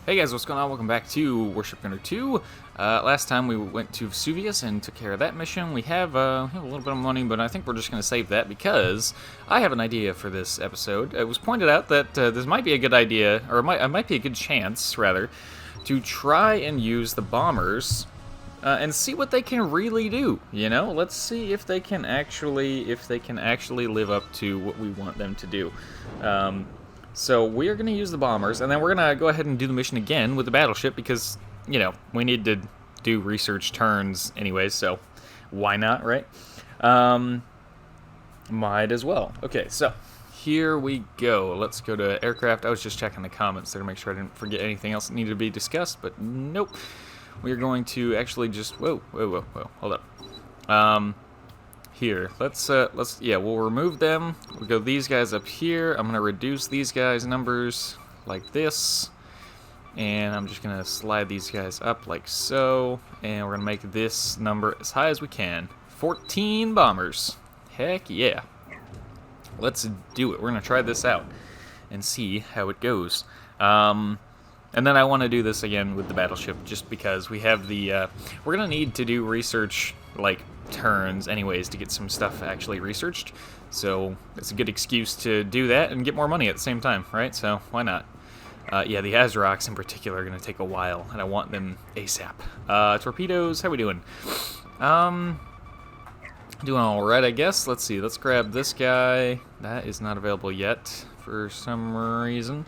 Hey guys, what's going on? Welcome back to Warship Gunner 2. Last time we went to Vesuvius and took care of that mission. We have a little bit of money, but I think we're just going to save that because I have an idea for this episode. It was pointed out that this might be a good idea, or it might be a good chance, rather, to try and use the bombers and see what they can really do. You know, let's see if they can actually live up to what we want them to do. So we're going to use the bombers, and then we're going to go ahead and do the mission again with the battleship because, you know, we need to do research turns anyways, so why not, right? Might as well. Okay, so here we go. Let's go to aircraft. I was just checking the comments there to make sure I didn't forget anything else that needed to be discussed, but nope. We're going to actually just... Whoa, hold up. Here, we'll remove them. We'll go these guys up here. I'm going to reduce these guys' numbers like this. And I'm just going to slide these guys up like so. And we're going to make this number as high as we can. 14 bombers. Heck yeah. Let's do it. We're going to try this out and see how it goes. And then I want to do this again with the battleship just because we have the... we're going to need to do research, like, turns anyways to get some stuff actually researched, so it's a good excuse to do that and get more money at the same time, right? So why not? Yeah, the Azeroks in particular are going to take a while, and I want them ASAP. Torpedoes, how we doing? Doing alright, I guess. Let's see, let's grab this guy. That is not available yet for some reason.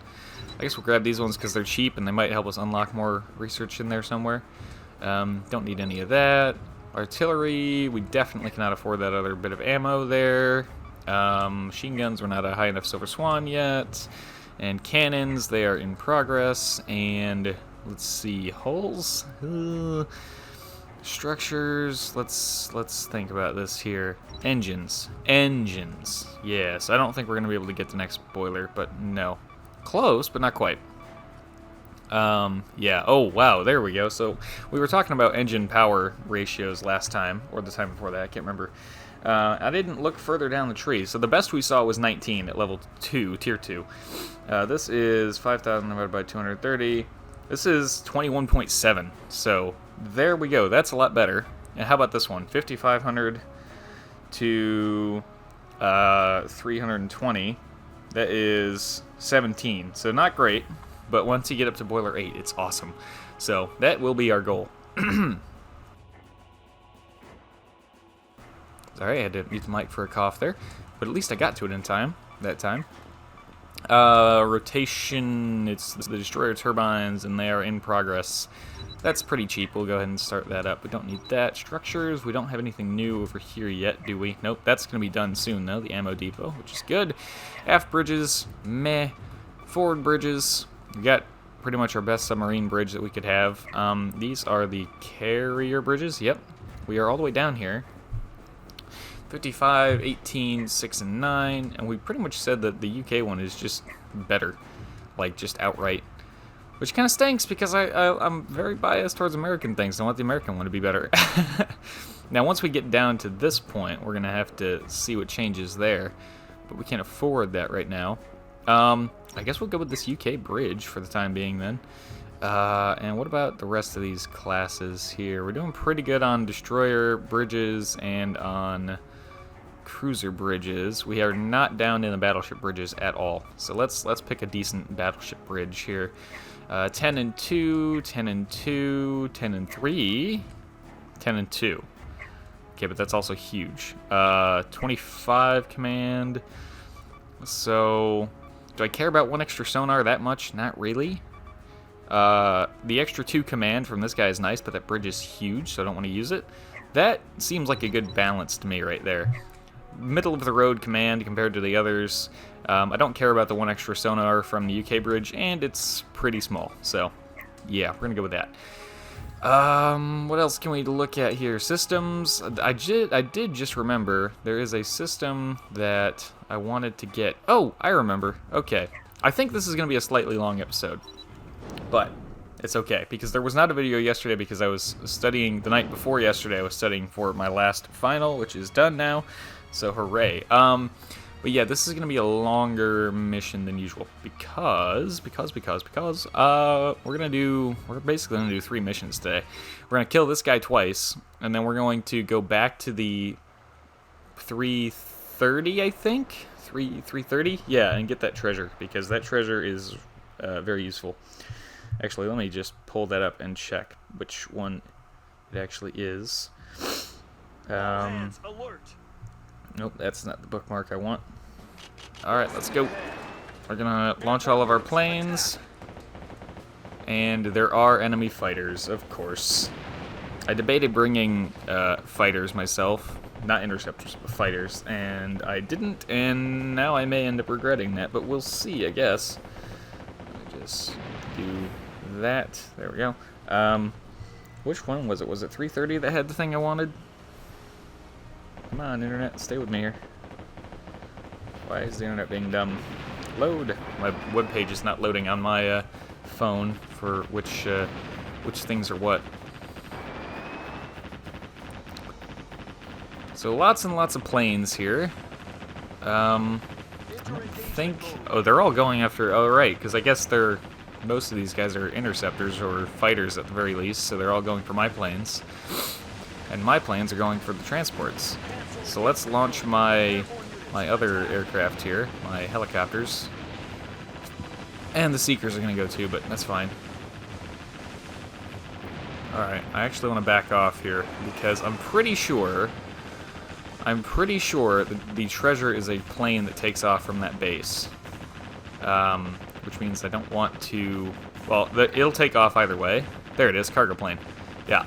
I guess we'll grab these ones because they're cheap and they might help us unlock more research in there somewhere. Don't need any of that. Artillery, we definitely cannot afford that other bit of ammo there. Machine guns, we're not a high enough Silver Swan yet. And cannons, they are in progress. And let's see, hulls, structures. Let's think about this here. Engines, yes. I don't think we're gonna be able to get the next boiler, but no, close, but not quite. Yeah, oh wow, there we go. So we were talking about engine power ratios last time, or the time before that, I can't remember. I didn't look further down the tree, so the best we saw was 19 at level 2, tier 2. This is 5,000 divided by 230. This is 21.7, so there we go, that's a lot better. And how about this one, 5,500 to 320, that is 17, so not great. But once you get up to boiler 8, it's awesome. So that will be our goal. Sorry, I had to mute the mic for a cough there. But at least I got to it in time, that time. Rotation, it's the destroyer turbines, and they are in progress. That's pretty cheap. We'll go ahead and start that up. We don't need that. Structures, we don't have anything new over here yet, do we? Nope, that's going to be done soon, though. The ammo depot, which is good. Aft bridges, meh. Forward bridges... We got pretty much our best submarine bridge that we could have. These are the carrier bridges. Yep, we are all the way down here. 55, 18, 6, and 9. And we pretty much said that the UK one is just better. Like, just outright. Which kind of stinks because I'm very biased towards American things. I want the American one to be better. Now, once we get down to this point, we're going to have to see what changes there. But we can't afford that right now. I guess we'll go with this UK bridge for the time being then. And what about the rest of these classes here? We're doing pretty good on destroyer bridges and on cruiser bridges. We are not down in the battleship bridges at all. So let's pick a decent battleship bridge here. 10 and 2, 10 and 2, 10 and 3, 10 and 2. Okay, but that's also huge. 25 command. So... do I care about one extra sonar that much? Not really. The extra 2 command from this guy is nice, but that bridge is huge, so I don't want to use it. That seems like a good balance to me right there. Middle of the road command compared to the others. I don't care about the 1 extra sonar from the UK bridge, and it's pretty small. So, yeah, we're going to go with that. What else can we look at here? Systems. I did just remember there is a system that I wanted to get. Oh, I remember. Okay. I think this is going to be a slightly long episode. But it's okay, because there was not a video yesterday because I was studying the night before yesterday. I was studying for my last final, which is done now. So hooray. But But yeah, this is going to be a longer mission than usual because we're basically going to do 3 missions today. We're going to kill this guy twice, and then we're going to go back to the 330, I think? 330? Yeah, and get that treasure, because that treasure is very useful. Actually, let me just pull that up and check which one it actually is. Nope, that's not the bookmark I want. Alright, let's go. We're gonna launch all of our planes. And there are enemy fighters, of course. I debated bringing fighters myself. Not interceptors, but fighters. And I didn't, and now I may end up regretting that, but we'll see, I guess. Let me just do that. There we go. Which one was it? Was it 330 that had the thing I wanted? Come on, internet, stay with me here. Why is the internet being dumb? Load! My webpage is not loading on my phone for which things are what. So lots and lots of planes here. I think... Oh, they're all going after... Oh, right, because I guess most of these guys are interceptors or fighters at the very least, so they're all going for my planes. And my planes are going for the transports. So let's launch my other aircraft here, my helicopters. And the Seekers are going to go too, but that's fine. Alright, I actually want to back off here, because I'm pretty sure that the treasure is a plane that takes off from that base. Which means I don't want to... Well, it'll take off either way. There it is, cargo plane. Yeah.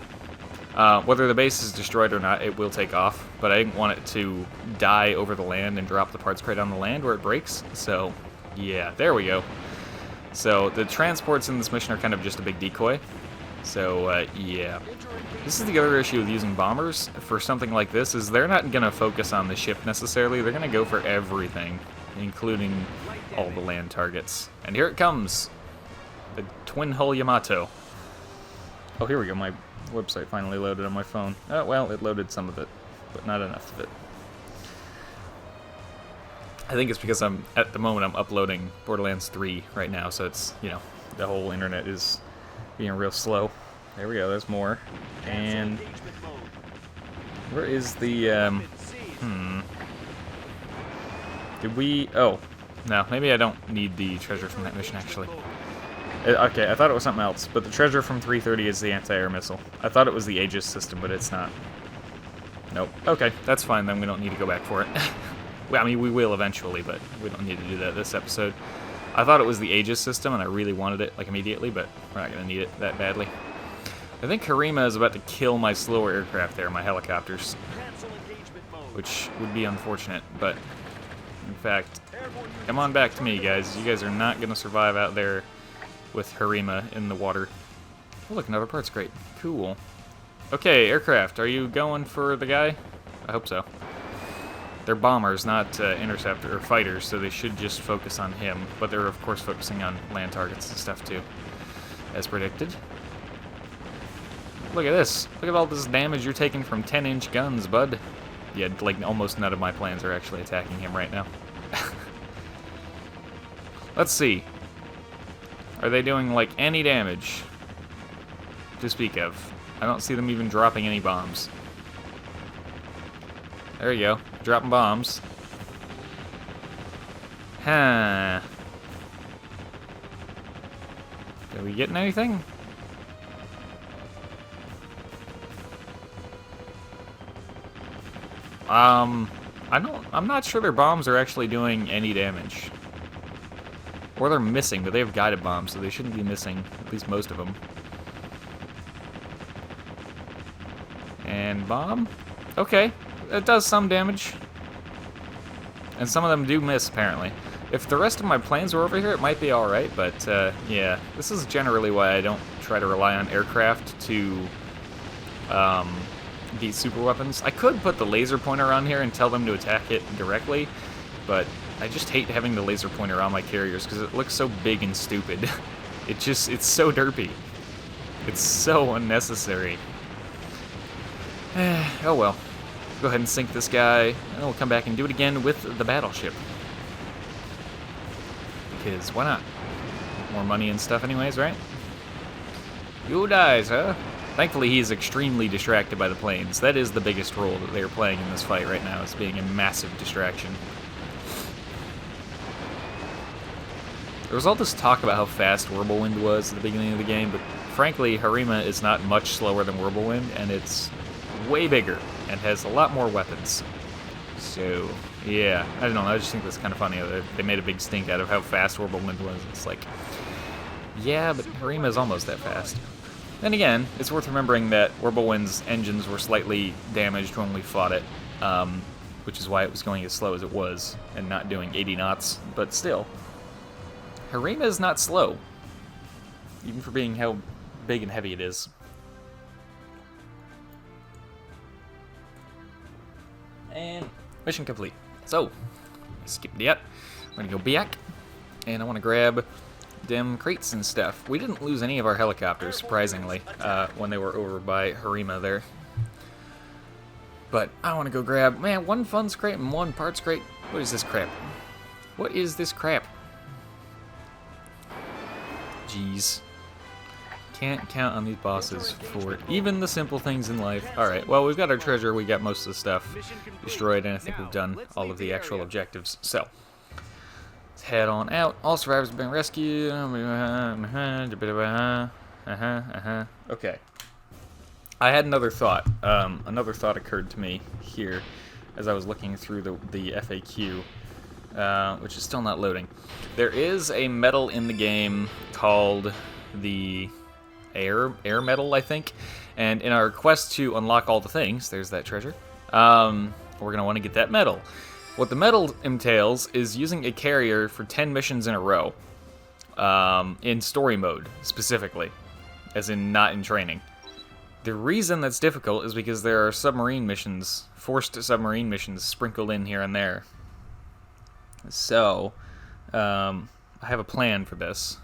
Whether the base is destroyed or not, it will take off, but I didn't want it to die over the land and drop the parts crate on the land where it breaks, so yeah, there we go. So the transports in this mission are kind of just a big decoy, so yeah. This is the other issue with using bombers for something like this, is they're not going to focus on the ship necessarily, they're going to go for everything, including all the land targets. And here it comes! The twin-hull Yamato. Oh, here we go, my website finally loaded on my phone. Oh, well, it loaded some of it, but not enough of it. I think it's because at the moment I'm uploading Borderlands 3 right now, so it's, you know, the whole internet is being real slow. There we go, there's more. And where is the, Did we, oh, no, maybe I don't need the treasure from that mission, actually. Okay, I thought it was something else, but the treasure from 330 is the anti-air missile. I thought it was the Aegis system, but it's not. Nope. Okay, that's fine then, we don't need to go back for it. Well, I mean, we will eventually, but we don't need to do that this episode. I thought it was the Aegis system, and I really wanted it, like, immediately, but we're not going to need it that badly. I think Harima is about to kill my slower aircraft there, my helicopters. Which would be unfortunate, but... In fact, come on back to me, guys. You guys are not going to survive out there with Harima in the water. Oh, look, another parts crate. Cool. Okay, aircraft, are you going for the guy? I hope so. They're bombers, not interceptor or fighters, so they should just focus on him. But they're, of course, focusing on land targets and stuff, too. As predicted. Look at this. Look at all this damage you're taking from 10-inch guns, bud. Yeah, like, almost none of my planes are actually attacking him right now. Let's see. Are they doing, like, any damage to speak of? I don't see them even dropping any bombs. There you go. Dropping bombs. Huh. Are we getting anything? I'm not sure their bombs are actually doing any damage. Or they're missing, but they have guided bombs, so they shouldn't be missing, at least most of them. And bomb? Okay, it does some damage. And some of them do miss, apparently. If the rest of my planes were over here, it might be alright, but yeah. This is generally why I don't try to rely on aircraft to beat super weapons. I could put the laser pointer on here and tell them to attack it directly, but I just hate having the laser pointer on my carriers because it looks so big and stupid. It's so derpy. It's so unnecessary. Oh well. Go ahead and sink this guy, and we'll come back and do it again with the battleship. Because why not? More money and stuff anyways, right? You dies, huh? Thankfully, he's extremely distracted by the planes. That is the biggest role that they are playing in this fight right now, is being a massive distraction. There was all this talk about how fast Whirlwind was at the beginning of the game, but frankly, Harima is not much slower than Whirlwind, and it's way bigger and has a lot more weapons. So, yeah, I don't know, I just think that's kind of funny. They made a big stink out of how fast Whirlwind was. It's like, yeah, but Harima is almost that fast. Then again, it's worth remembering that Whirlwind's engines were slightly damaged when we fought it, which is why it was going as slow as it was and not doing 80 knots, but still. Harima is not slow, even for being how big and heavy it is. And mission complete. So, skip that. I'm gonna go back, and I want to grab them crates and stuff. We didn't lose any of our helicopters, surprisingly, when they were over by Harima there. But I want to go grab, man, one funds crate and one parts crate. What is this crap? What is this crap? Jeez. Can't count on these bosses for even the simple things in life. Alright, well, we've got our treasure, we got most of the stuff destroyed, and I think we've done all of the actual objectives. So, let's head on out. All survivors have been rescued. Okay. I had another thought. Another thought occurred to me here as I was looking through the FAQ. Which is still not loading. There is a medal in the game called the air medal, I think. And in our quest to unlock all the things, there's that treasure. We're gonna want to get that medal. What the medal entails is using a carrier for 10 missions in a row, in story mode specifically, as in not in training. The reason that's difficult is because there are submarine missions, forced submarine missions sprinkled in here and there. So, I have a plan for this,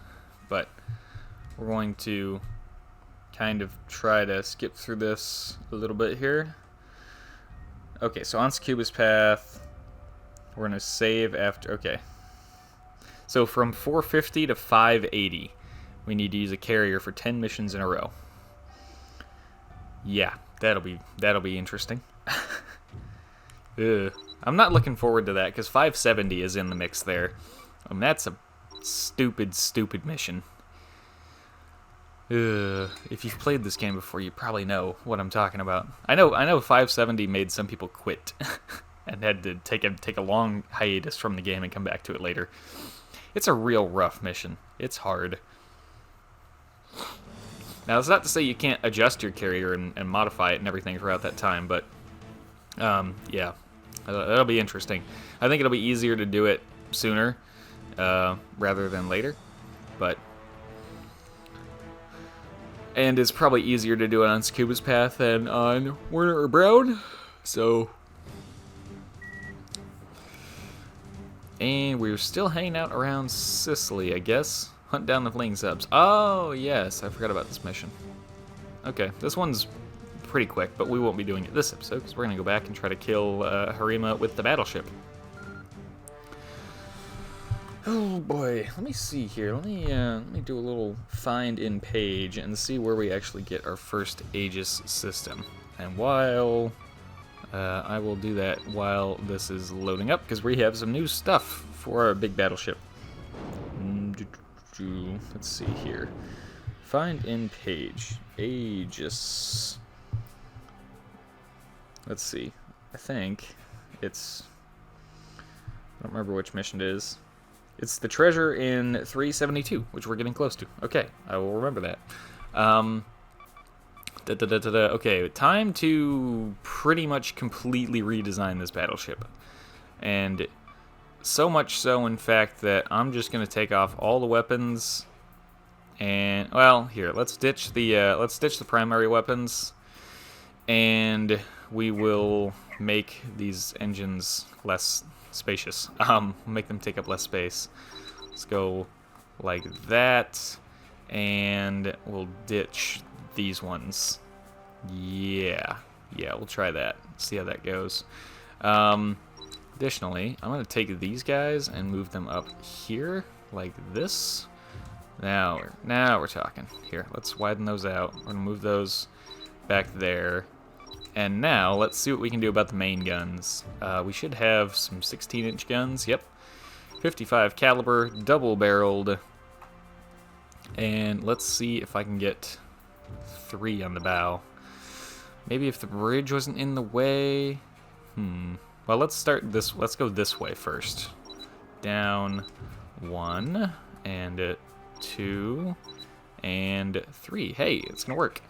but we're going to kind of try to skip through this a little bit here. Okay, so on Succubus Path, we're going to save after, okay. So from 450 to 580, we need to use a carrier for 10 missions in a row. Yeah, that'll be interesting. Ugh. I'm not looking forward to that, because 570 is in the mix there. That's a stupid mission. Ugh. If you've played this game before, you probably know what I'm talking about. I know 570 made some people quit, and had to take a long hiatus from the game and come back to it later. It's a real rough mission. It's hard. Now, that's not to say you can't adjust your carrier and modify it and everything throughout that time, but, yeah. That'll be interesting. I think it'll be easier to do it sooner rather than later, and it's probably easier to do it on Succubus Path than on Werner or Brown. So, and we're still hanging out around Sicily, I guess. Hunt down the fleeing subs. Oh yes, I forgot about this mission. Okay, this one's pretty quick, but we won't be doing it this episode because we're going to go back and try to kill Harima with the battleship. Oh boy, let me see here. Let me do a little find in page and see where we actually get our first Aegis system. And while I will do that while this is loading up, because we have some new stuff for our big battleship. Let's see here. Find in page. Aegis. Let's see. I think it's... I don't remember which mission it is. It's the treasure in 372, which we're getting close to. Okay, I will remember that. Okay, time to pretty much completely redesign this battleship. And so much so, in fact, that I'm just going to take off all the weapons. And, well, here, let's ditch the primary weapons. And we will make these engines less spacious. Make them take up less space. Let's go like that, and we'll ditch these ones. Yeah, we'll try that. See how that goes. Additionally, I'm going to take these guys and move them up here. like this. Now we're talking. Here, let's widen those out. We're gonna move those back there. And now let's see what we can do about the main guns. We should have some 16-inch guns. Yep, 55 caliber, double-barreled. And let's see if I can get 3 on the bow. Maybe if the bridge wasn't in the way. Well, let's start this. Let's go this way first. Down 1 and 2 and 3. Hey, it's gonna work.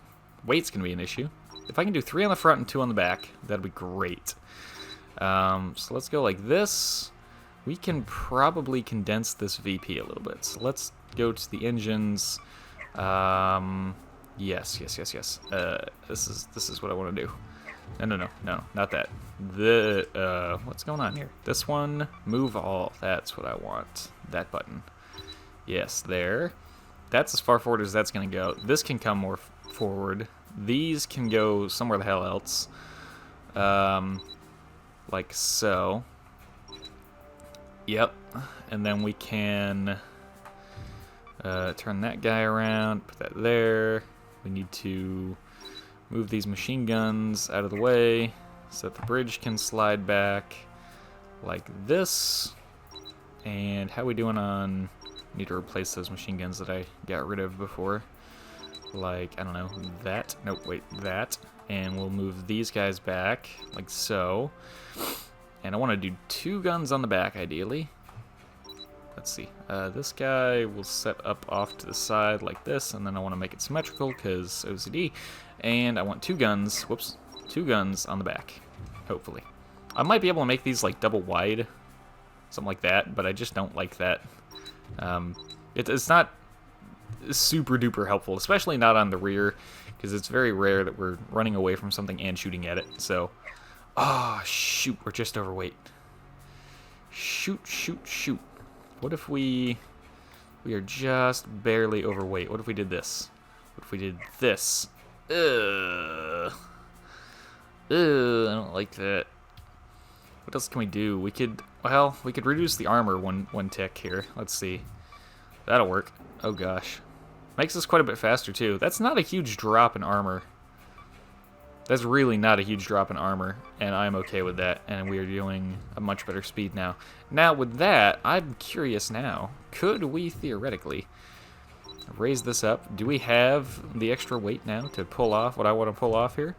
Weight's gonna be an issue. If I can do 3 on the front and 2 on the back, that'd be great. So let's go like this. We can probably condense this VP a little bit. So let's go to the engines. Yes. This is what I want to do. No, not that. What's going on here? This one, move all. That's what I want. That button. Yes, there. That's as far forward as that's going to go. This can come more forward. These can go somewhere the hell else. Like so. Yep. And then we can turn that guy around, put that there. We need to move these machine guns out of the way so that the bridge can slide back like this. And how are we doing on... Need to replace those machine guns that I got rid of before. Like, I don't know, that. Nope, wait, that. And we'll move these guys back, like so. And I want to do 2 guns on the back, ideally. Let's see. This guy will set up off to the side like this, and then I want to make it symmetrical, because OCD. And I want 2 guns, whoops, 2 guns on the back, hopefully. I might be able to make these, like, double wide, something like that, but I just don't like that. It's not super duper helpful, especially not on the rear, because it's very rare that we're running away from something and shooting at it. So, oh shoot, we're just overweight. Shoot. What if we are just barely overweight? What if we did this? What if we did this? I don't like that. What else can we do? We could reduce the armor one tick here. Let's see. That'll work. Oh gosh. Makes us quite a bit faster too. That's not a huge drop in armor. That's really not a huge drop in armor, and I'm okay with that, and we are doing a much better speed now. Now with that, I'm curious now, could we theoretically raise this up? Do we have the extra weight now to pull off what I want to pull off here?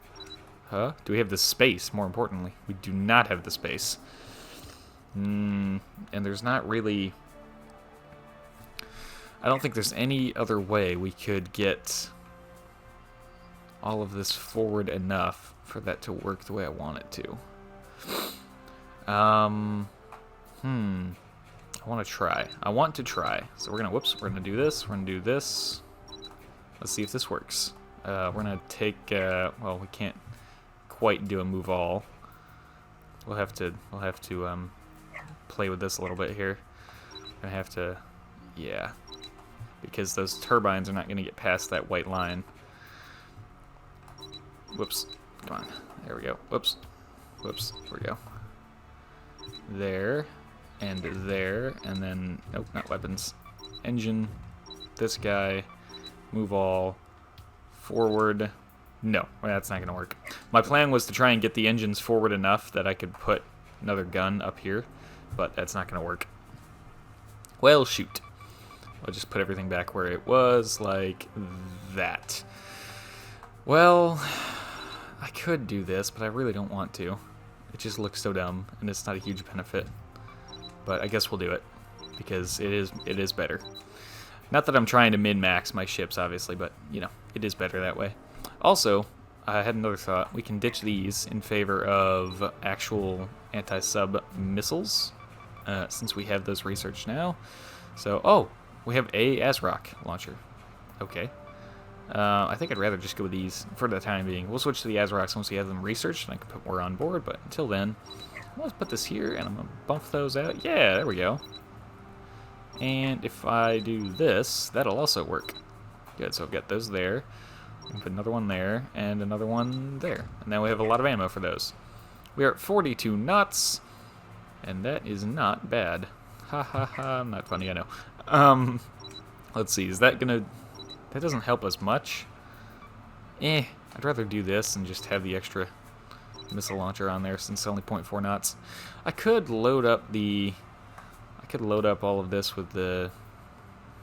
Huh? Do we have the space, more importantly? We do not have the space. And there's not really... I don't think there's any other way we could get all of this forward enough for that to work the way I want it to. I want to try. So we're gonna do this. We're gonna do this. Let's see if this works. We're gonna take, well, we can't quite do a move all. We'll have to play with this a little bit here. We're gonna have to, yeah, because those turbines are not gonna get past that white line. Whoops, come on, there we go, whoops, there we go. There, and then, nope, not weapons. Engine, this guy, move all, forward. No, that's not going to work. My plan was to try and get the engines forward enough that I could put another gun up here, but that's not going to work. Well, shoot. I'll just put everything back where it was, like that. Well, I could do this, but I really don't want to. It just looks so dumb, and it's not a huge benefit. But I guess we'll do it, because it is better. Not that I'm trying to min-max my ships, obviously, but, you know, it is better that way. Also, I had another thought. We can ditch these in favor of actual anti-sub missiles, since we have those researched now. So, oh, we have a ASRock launcher. Okay. I think I'd rather just go with these for the time being. We'll switch to the ASRocs once we have them researched, and I can put more on board, but until then, let's put this here, and I'm going to bump those out. Yeah, there we go. And if I do this, that'll also work. Good, so I've got those there. Put another one there, and another one there. And now we have a lot of ammo for those. We are at 42 knots, and that is not bad. Ha ha ha, not funny, I know. Let's see, is that gonna... That doesn't help us much. I'd rather do this and just have the extra missile launcher on there since it's only 0.4 knots. I could load up all of this with the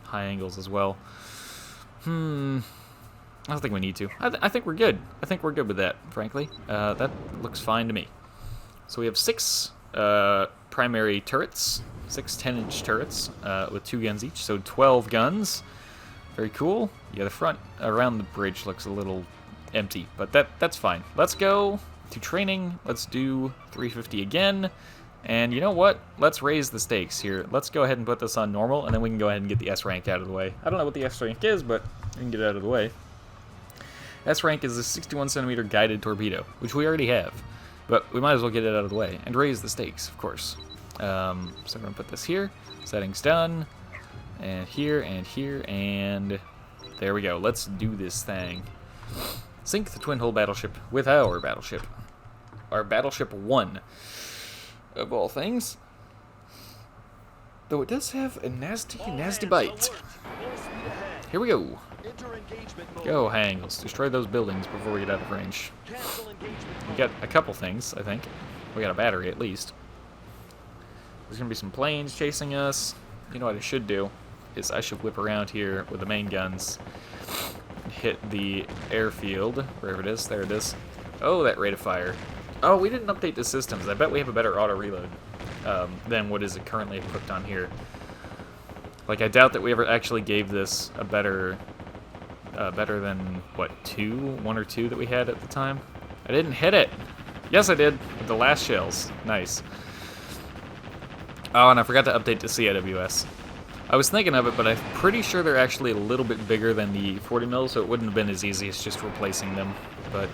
high angles as well. I don't think we need to. I think we're good. I think we're good with that, frankly. That looks fine to me. So we have 6 primary turrets, 6 10-inch turrets with 2 guns each, so 12 guns. Very cool. Yeah, the front around the bridge looks a little empty, but that's fine. Let's go to training. Let's do 350 again. And you know what? Let's raise the stakes here. Let's go ahead and put this on normal, and then we can go ahead and get the S rank out of the way. I don't know what the S rank is, but we can get it out of the way. S rank is a 61 centimeter guided torpedo, which we already have. But we might as well get it out of the way and raise the stakes, of course. So I'm going to put this here. Settings done. And here, and there we go. Let's do this thing. Sink the twin-hull battleship with our battleship. Our Battleship 1, of all things. Though it does have a nasty bite. Here we go. Go, high angles. Destroy those buildings before we get out of range. We got a couple things, I think. We got a battery, at least. There's going to be some planes chasing us. You know what I should do? Is I should whip around here with the main guns, hit the airfield, wherever it is. There it is. Oh, that rate of fire. Oh, we didn't update the systems. I bet we have a better auto reload than what is currently equipped on here. Like, I doubt that we ever actually gave this a better than, what, 1 or 2 that we had at the time? I didn't hit it. Yes, I did, with the last shells. Nice. Oh, and I forgot to update the CIWS. I was thinking of it, but I'm pretty sure they're actually a little bit bigger than the 40 mils, so it wouldn't have been as easy as just replacing them. But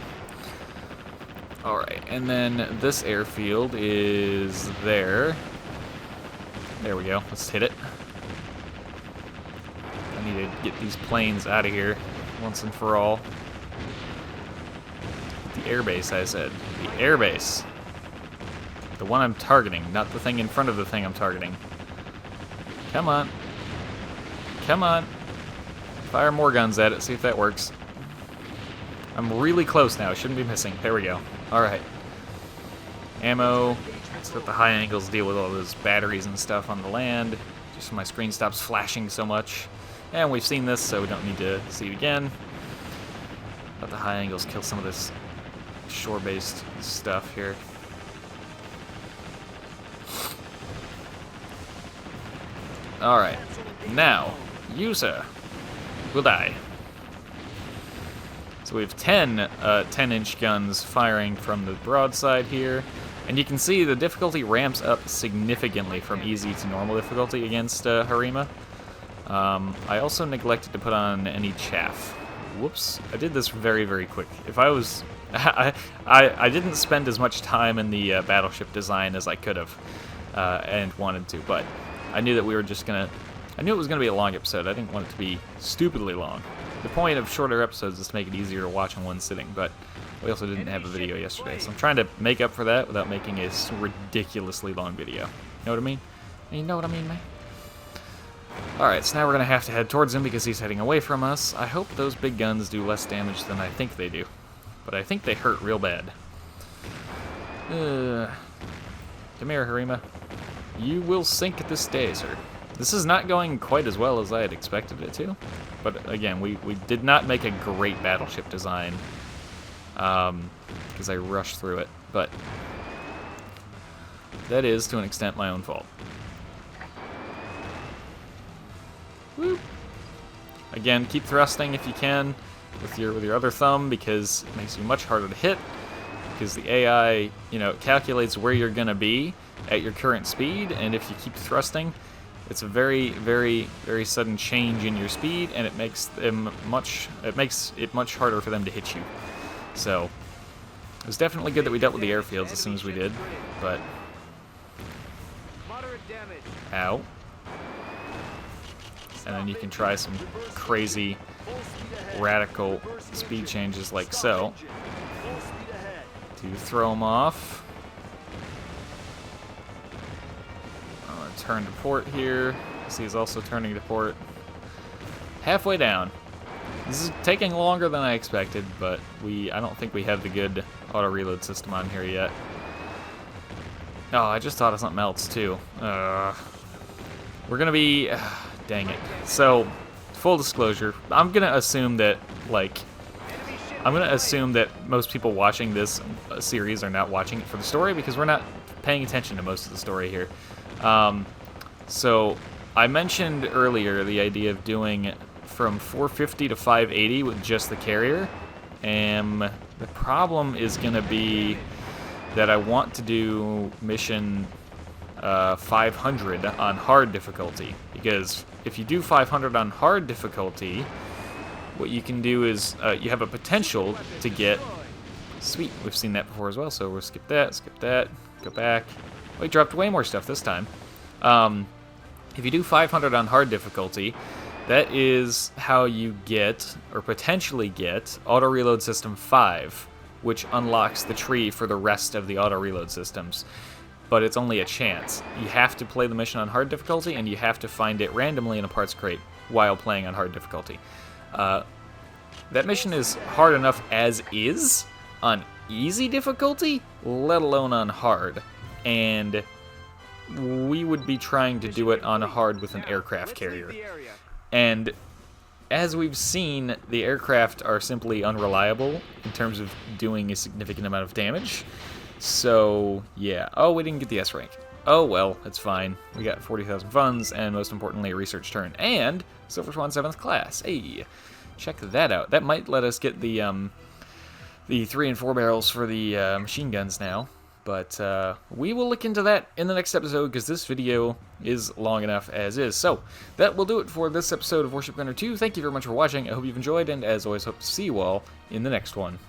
alright, and then this airfield is there. There we go. Let's hit it. I need to get these planes out of here once and for all. The airbase, I said. The airbase. The one I'm targeting, not the thing in front of the thing I'm targeting. Come on. Come on. Fire more guns at it, see if that works. I'm really close now, I shouldn't be missing. There we go. Alright. Ammo. Let's let the high angles deal with all those batteries and stuff on the land. Just so my screen stops flashing so much. And we've seen this, so we don't need to see it again. Let the high angles kill some of this shore-based stuff here. Alright, now, you, sir, will die. So we have 10 10-inch guns firing from the broadside here, and you can see the difficulty ramps up significantly from easy to normal difficulty against Harima. I also neglected to put on any chaff. Whoops, I did this very, very quick. If I was... I didn't spend as much time in the battleship design as I could have and wanted to, but I knew that we were just gonna... I knew it was gonna be a long episode. I didn't want it to be stupidly long. The point of shorter episodes is to make it easier to watch in one sitting, but we also didn't have a video yesterday, so I'm trying to make up for that without making a ridiculously long video. You know what I mean? You know what I mean, man? Alright, so now we're gonna have to head towards him because he's heading away from us. I hope those big guns do less damage than I think they do, but I think they hurt real bad. Come here, Harima. You will sink this day, sir. This is not going quite as well as I had expected it to. But again, we did not make a great battleship design because I rushed through it. But that is, to an extent, my own fault. Woo. Again, keep thrusting if you can with your other thumb because it makes you much harder to hit. Because the AI, calculates where you're gonna be at your current speed, and if you keep thrusting, it's a very, very, very sudden change in your speed, and it makes it much harder for them to hit you. So it was definitely good that we dealt with the airfields as soon as we did, but ow. And then you can try some crazy, radical speed changes like so to throw them off. I'm gonna turn to port here. see is also turning to port. Halfway down. This is taking longer than I expected, but I don't think we have the good auto-reload system on here yet. Oh, I just thought of something else, too. We're gonna be... dang it. So, full disclosure, I'm gonna assume that, like... I'm gonna assume that most people watching this series are not watching it for the story, because we're not paying attention to most of the story here. So, I mentioned earlier the idea of doing from 450 to 580 with just the carrier, and the problem is gonna be that I want to do mission 500 on hard difficulty, because if you do 500 on hard difficulty, what you can do is you have a potential to get... Sweet, we've seen that before as well, so we'll skip that, go back. We dropped way more stuff this time. If you do 500 on hard difficulty, that is how you get, or potentially get, auto-reload system 5, which unlocks the tree for the rest of the auto-reload systems. But it's only a chance. You have to play the mission on hard difficulty, and you have to find it randomly in a parts crate while playing on hard difficulty. That mission is hard enough as is on easy difficulty, let alone on hard. And we would be trying to do it on hard with an aircraft carrier. And as we've seen, the aircraft are simply unreliable in terms of doing a significant amount of damage. So, yeah. Oh, we didn't get the S rank. Oh, well, it's fine. We got 40,000 funds, and most importantly, a research turn. And Silver Swan 7th class. Hey, check that out. That might let us get the 3 and 4 barrels for the machine guns now. But we will look into that in the next episode, because this video is long enough as is. So, that will do it for this episode of Warship Gunner 2. Thank you very much for watching. I hope you've enjoyed, and as always, hope to see you all in the next one.